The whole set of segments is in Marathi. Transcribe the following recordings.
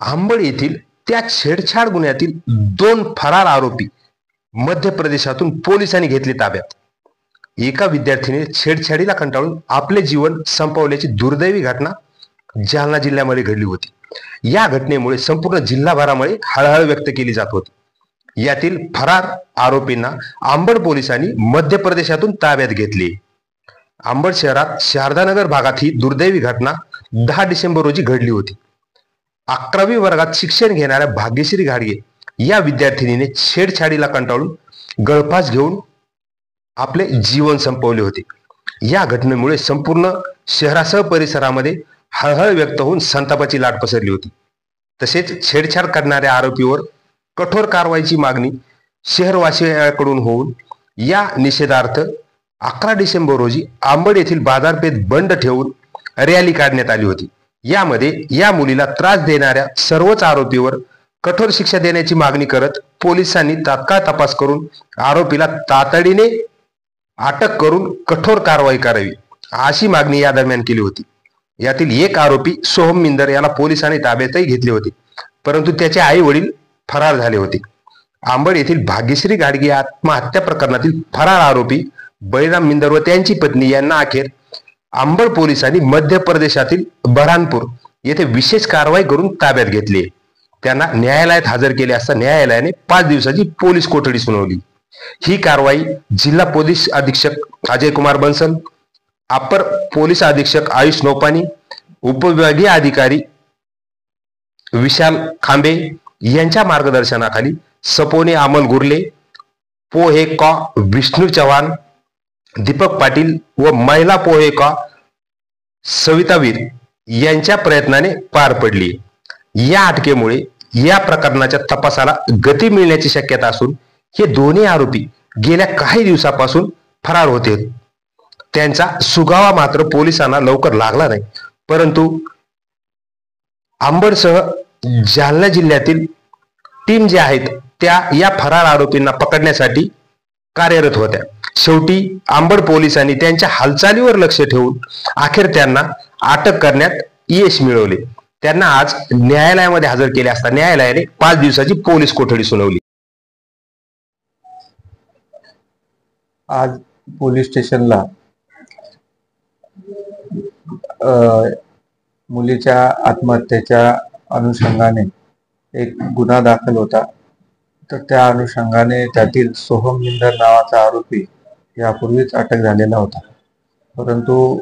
अंबड येथील त्या छेडछाड गुन्ह्यातील 2 फरार आरोपी मध्य प्रदेशातून पोलिसांनी घेतले ताब्यात। एका विद्यार्थीने छेडछाडीला कंटाळून आपले जीवन संपवल्याची दुर्दैवी घटना जालना जिल्ह्यामध्ये घडली होती। या घटनेमुळे संपूर्ण जिल्हाभरामध्ये हळहळ व्यक्त केली जात होती। यातील फरार आरोपींना अंबड पोलिसांनी मध्य प्रदेशातून ताब्यात घेतले। अंबड शहरात शारदानगर भागात ही दुर्दैवी घटना 10 डिसेंबर रोजी घडली होती। 11वी वर्गात शिक्षण घेणाऱ्या भाग्यश्री घाडगे या विद्यार्थिनीने छेडछाडीला कंटाळून गळफास घेऊन आपले जीवन संपवले होते। या घटनेमुळे संपूर्ण शहरासह परिसरामध्ये हळहळ व्यक्त होऊन संतापाची लाट पसरली होती। तसेच छेडछाड करणाऱ्या आरोपीवर कठोर कारवाईची मागणी शहरवासियांकडून होऊन या निषेधार्थ 11 डिसेंबर रोजी अंबड येथील बाजारपेठ बंद ठेवून रॅली काढण्यात आली होती। यामध्ये या मुलीला त्रास देणाऱ्या सर्वच आरोपीवर कठोर शिक्षा देण्याची मागणी करत पोलिसांनी तात्काळ तपास करून आरोपीला तातडीने अटक करून कठोर कारवाई करावी अशी मागणी या दरम्यान केली होती। यातील एक आरोपी सोहम मिंदर याला पोलिसांनी ताब्यातही घेतले होते, परंतु त्याचे आई वडील फरार झाले होते। अंबड येथील भाग्यश्री घाडगे आत्महत्या प्रकरणातील फरार आरोपी बळीराम मिंदर व त्यांची पत्नी यांना अखेर अंबड पोलिसांनी मध्य प्रदेशातील बऱ्हाणपूर येथे विशेष कारवाई करून ताब्यात घेतले। त्यांना न्यायालयात हजर केले असता न्यायालयाने 5 दिवसाची पोलीस कोठडी सुनावली। ही कारवाई जिल्हा पोलीस अधीक्षक अजय कुमार बंसल, अपर पोलीस अधीक्षक आयुष नौपानी, उपविभागीय अधिकारी विशाल खांबे यांच्या मार्गदर्शनाखाली सपोने अमल गुरले, पोहे कॉ विष्णू चव्हाण, दीपक पाटील व महिला पोहे कॉ सवितावीर यांच्या प्रयत्नाने पार पडली। या अटकेमुळे या प्रकरणाच्या तपासाला गती मिळण्याची शक्यता असून हे दोन्ही आरोपी गेल्या काही दिवसापासून फरार होते। त्यांचा सुगावा मात्र पोलिसांना लवकर लागला नाही, परंतु अंबडसह जालना जिल्ह्यातील टीम ज्या आहेत त्या या फरार आरोपींना पकडण्यासाठी कार्यरत होत्या। शेवटी अंबड पोलिसांनी त्यांच्या हालचालीवर लक्ष ठेवून अखेर त्यांना अटक करण्यात यश मिळवले। त्यांना आज न्यायालयामध्ये हजर केले असता न्यायालयाने 5 दिवसाची पोलीस कोठडी सुनावली। आज पोलीस स्टेशनला मुलीच्या आत्महत्येच्या अनुषंगाने एक गुन्हा दाखल होता। तर त्या अनुषंगाने त्यातील सोहम मिंदर नावाचा आरोपी यापूर्वीच अटक झालेला होता, परंतु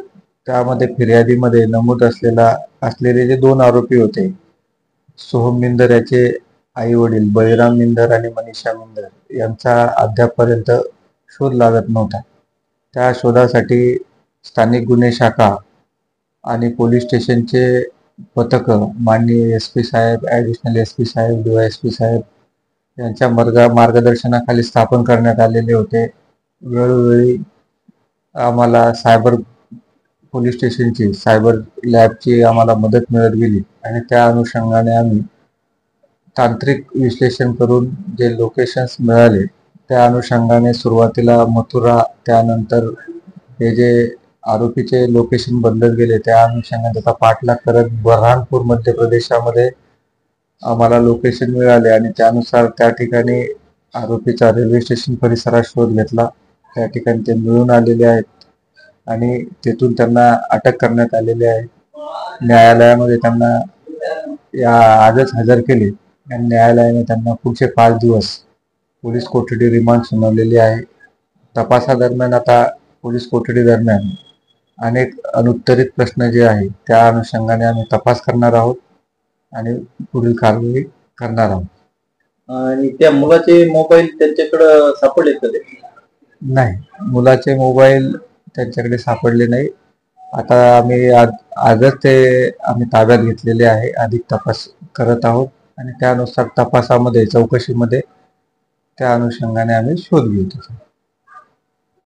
त्यामध्ये फिर्यादीमध्ये नमूद असलेले जे 2 आरोपी होते, सोहम मिंदर याचे आई वडील बळीराम मिंदर आणि मनीषा मिंदर यांचा अद्यापपर्यंत शोध लागत नव्हता। त्या शोधासाठी स्थानिक गुन्हे शाखा आणि पोलीस स्टेशनचे पथक माननीय SP साहेब, ॲडिशनल SP साहेब, DYSP साहेब यांच्या मार्गदर्शनाखाली स्थापन करण्यात आलेले होते। वेळोवेळी आम्हाला सायबर पोलीस स्टेशनची सायबर लॅबची आम्हाला मदत मिळत गेली आणि त्या अनुषंगाने आम्ही तांत्रिक विश्लेषण करून जे लोकेशन्स मिळाले त्या अनुषंगाने सुरुवातीला मथुरा, त्यानंतर हे जे आरोपीचे लोकेशन बदलत गेले त्या अनुषंगाने त्याचा पाठलाग करत बऱ्हाणपूर मध्य प्रदेशामध्ये आम्हाला लोकेशन मिळाले आणि त्यानुसार त्या ठिकाणी आरोपीचा रेल्वे स्टेशन परिसरात शोध घेतला। त्या ठिकाणी ते मिळून आलेले आहेत आणि तेथून त्यांना अटक करण्यात आलेली आहे। न्यायालयामध्ये त्यांना आजच हजर केले आणि न्यायालयाने त्यांना पुढचे 5 दिवस पोलीस कोठडी रिमांड सुनावलेली आहे। तपासादरम्यान आता पोलीस कोठडी दरम्यान अनेक अनुत्तरित प्रश्न जे आहे त्या अनुषंगाने आम्ही तपास करणार आहोत आणि पुढील कारवाई करणार आहोत। आणि त्या मुलाचे मोबाईल त्यांच्याकडे सापडले का? नाही, मुलाचे मोबाईल त्यांच्याकडे सापडले नाही। आता आम्ही आजच ते आम्ही ताब्यात घेतलेले आहे, अधिक तपास करत आहोत आणि त्यानुसार तपासामध्ये चौकशीमध्ये त्या अनुषंगाने आम्ही शोध घेतो।